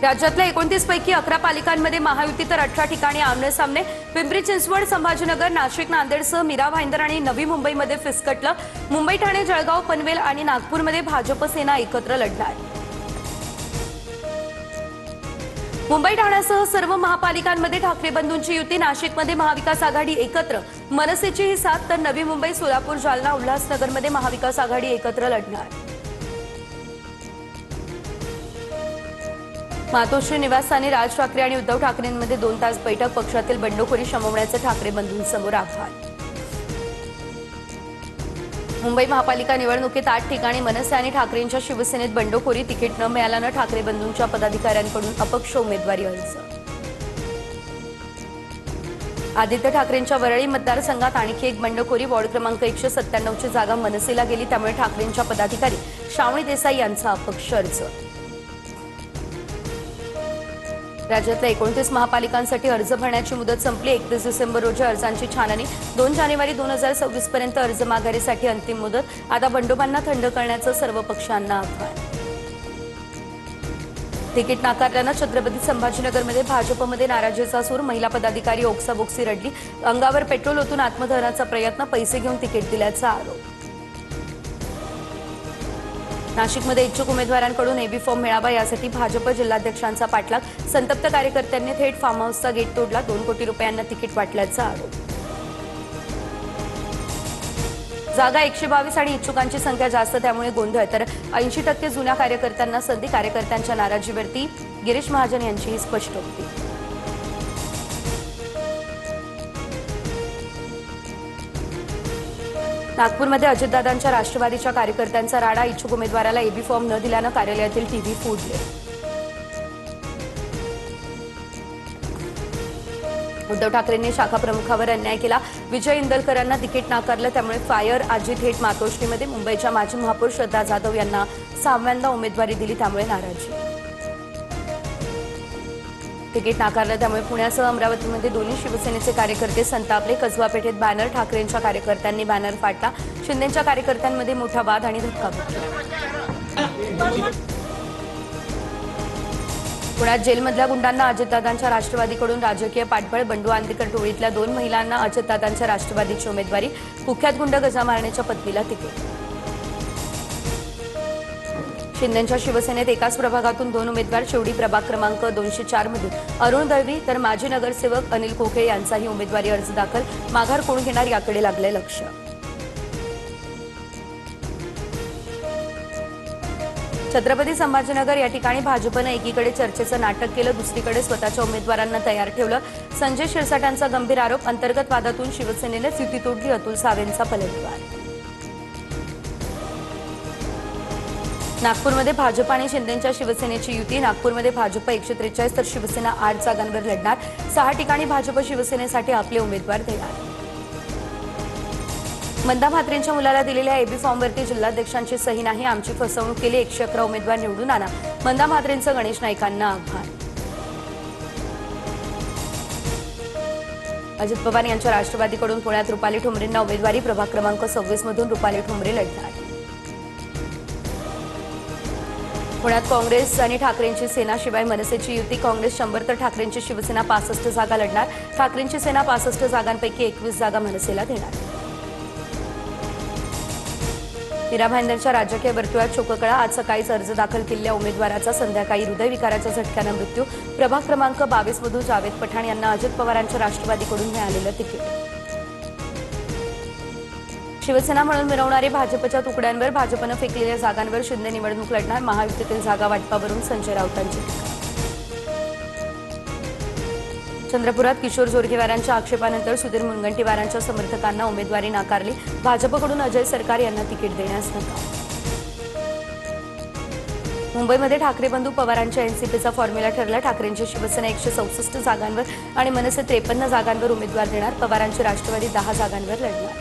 राज्यातल्या 29 पैकी 11 पालिकांमध्ये महायुती तर 18 ठिकाणी आमने सामने। पिंपरी चिंचवड, संभाजीनगर, नाशिक, नांदेडसह मीरा भाईंदर आणि नवी मुंबईमध्ये फिसकटलं। मुंबई, ठाणे, जळगाव, पनवेल आणि नागपूरमध्ये भाजप सेना एकत्र लढणार। मुंबई, ठाण्यासह सर्व महापालिकांमध्ये ठाकरे बंधूंची युती। नाशिकमध्ये महाविकास आघाडी एकत्र, मनसेची ही साथ, तर नवी मुंबई, सोलापूर, जालना, उल्हासनगरमध्ये महाविकास आघाडी एकत्र लढणार। मातोश्री निवासस्थानी राज ठाकरे आणि उद्धव ठाकरेंमध्ये 2 तास बैठक। पक्षातील बंडखोरी शमवण्याचं ठाकरे बंधूंसमोर आव्हान। मुंबई महापालिका निवडणुकीत 8 ठिकाणी मनसे आणि ठाकरेंच्या शिवसेनेत बंडखोरी। तिकीट न मिळाल्यानं ठाकरे बंधूंच्या पदाधिकाऱ्यांकडून अपक्ष उमेदवारी अर्ज। आदित्य ठाकरेंच्या वरळी मतदारसंघात आणखी एक बंडखोरी। वॉर्ड क्रमांक 197 ची जागा मनसेला गेली, त्यामुळे ठाकरेंच्या पदाधिकारी श्रावणी देसाई यांचा अपक्ष अर्ज। राज्यातल्या 29 महापालिकांसाठी अर्ज भरण्याची मुदत संपली। 31 डिसेंबर रोजी अर्जांची छाननी। 2 जानेवारी 2026 पर्यंत अर्ज माघारीसाठी अंतिम मुदत। आता बंडोबांना थंड करण्याचं सर्व पक्षांना आव्हान। तिकीट नाकारल्यानं छत्रपती संभाजीनगरमध्ये भाजपमध्ये नाराजीचा सूर। महिला पदाधिकारी ओक्साबोक्सी रडली। अंगावर पेट्रोल ओतून आत्मदहनाचा प्रयत्न, पैसे घेऊन तिकीट दिल्याचा आरोप। नाशिकमध्ये इच्छुक उमेदवारांकडून एबी फॉर्म मिळावा यासाठी भाजप जिल्हाध्यक्षांचा पाठलाग। संतप्त कार्यकर्त्यांनी थेट फार्म हाऊसचा गेट तोडला। 2 कोटी रुपयांना तिकीट वाटल्याचा आरोप। जागा 122 आणि इच्छुकांची संख्या जास्त, त्यामुळे गोंधळ, तर 80% जुन्या कार्यकर्त्यांना संधी। कार्यकर्त्यांच्या नाराजीवरती गिरीश महाजन यांची स्पष्टोक्ती। नागपूरमध्ये अजितदादांच्या राष्ट्रवादीच्या कार्यकर्त्यांचा राडा। इच्छुक उमेदवाराला एबी फॉर्म न दिल्यानं कार्यालयातील टीव्ही फोडले। उद्धव ठाकरेंनी शाखा प्रमुखावर अन्याय केला। विजय इंदलकरांना तिकीट नाकारलं, त्यामुळे फायर आजी थेट मातोश्रीमध्ये। मुंबईच्या माजी महापौर श्रद्धा जाधव यांना 6व्यांदा उमेदवारी दिली, त्यामुळे नाराजी। तिकीट नाकारलं, त्यामुळे पुण्यासह अमरावतीमध्ये दोन्ही शिवसेनेचे कार्यकर्ते संतापले। कसबा पेठेत बॅनर, ठाकरेंच्या कार्यकर्त्यांनी बॅनर फाडला। शिंदेच्या कार्यकर्त्यांमध्ये मोठा वाद आणि धक्काबुक्की। पुण्यात जेलमधल्या गुंडांना अजितदादांच्या राष्ट्रवादीकडून राजकीय पाठबळ। बंडू आंदेकर टोळीतल्या 2 महिलांना अजितदादांच्या राष्ट्रवादीची उमेदवारी। कुख्यात गुंड गजा मारण्याच्या पत्नीला तिकीट। शिंदेच्या शिवसेनेत एकाच प्रभागातून 2 उमेदवार। शेवटी प्रभाग क्रमांक 204 मधून अरुण दळवी तर माजी नगरसेवक अनिल कोके यांचाही उमेदवारी अर्ज दाखल। माघार कोण घेणार याकडे लागले लक्ष। छत्रपती संभाजीनगर या ठिकाणी भाजपनं एकीकडे चर्चेचं नाटक केलं, दुसरीकडे स्वतःच्या उमेदवारांना तयार ठेवलं। संजय शिरसाटांचा गंभीर आरोप। अंतर्गत वादातून शिवसेनेनेच युती तोडली, अतुल सावेंचा पलटवार। नागपूरमध्ये भाजप आणि शिंदेच्या शिवसेनेची युती। नागपूरमध्ये भाजप 143 तर शिवसेना 8 जागांवर लढणार। 6 ठिकाणी भाजप शिवसेनेसाठी आपले उमेदवार देणार। मंदा म्हात्रेंच्या मुलाला दिलेल्या एबी फॉर्मवरती जिल्हाध्यक्षांची सही नाही। आमची फसवणूक केली, 111 उमेदवार निवडून आणा। मंदा म्हात्रेंचं गणेश नाईकांना आव्हान। अजित पवार यांच्या राष्ट्रवादीकडून पुण्यात रुपाली ठोंबरेंना उमेदवारी। प्रभाग क्रमांक 26 मधून रुपाली ठोंबरे लढणार। पुण्यात काँग्रेस आणि ठाकरेंची सेना शिवाय मनसेची युती। काँग्रेस 100 तर ठाकरेंची शिवसेना 65 जागा लढणार। ठाकरेंची सेना 65 जागांपैकी 21 जागा मनसेला देणार। मीरा भाईंदरच्या राजकीय वर्तुळात शोककळा। आज सकाळीच अर्ज दाखल केलेल्या उमेदवाराचा संध्याकाळी हृदयविकाराच्या झटक्यानं मृत्यू। प्रभाग क्रमांक 22 मधून जावेद पठाण यांना अजित पवारांच्या राष्ट्रवादीकडून मिळालेलं तिकीट। शिवसेना म्हणून मिरवणारे भाजपच्या तुकड्यांवर, भाजपनं फेकलेल्या जागांवर शिंदे निवडणूक लढणार। महायुतीतील जागा वाटपावरून संजय राऊतांची टीका। चंद्रपुरात किशोर जोरगेवारांच्या आक्षेपानंतर सुधीर मुनगंटीवारांच्या समर्थकांना उमेदवारी नाकारली। भाजपकडून अजय सरकार यांना तिकीट देण्यास नकार। मुंबईमध्ये ठाकरे बंधू पवारांच्या एनसीपीचा फॉर्म्युला ठरला। ठाकरेंची शिवसेना 164 जागांवर आणि मनसे 53 जागांवर उमेदवार देणार। पवारांची राष्ट्रवादी 10 जागांवर लढणार।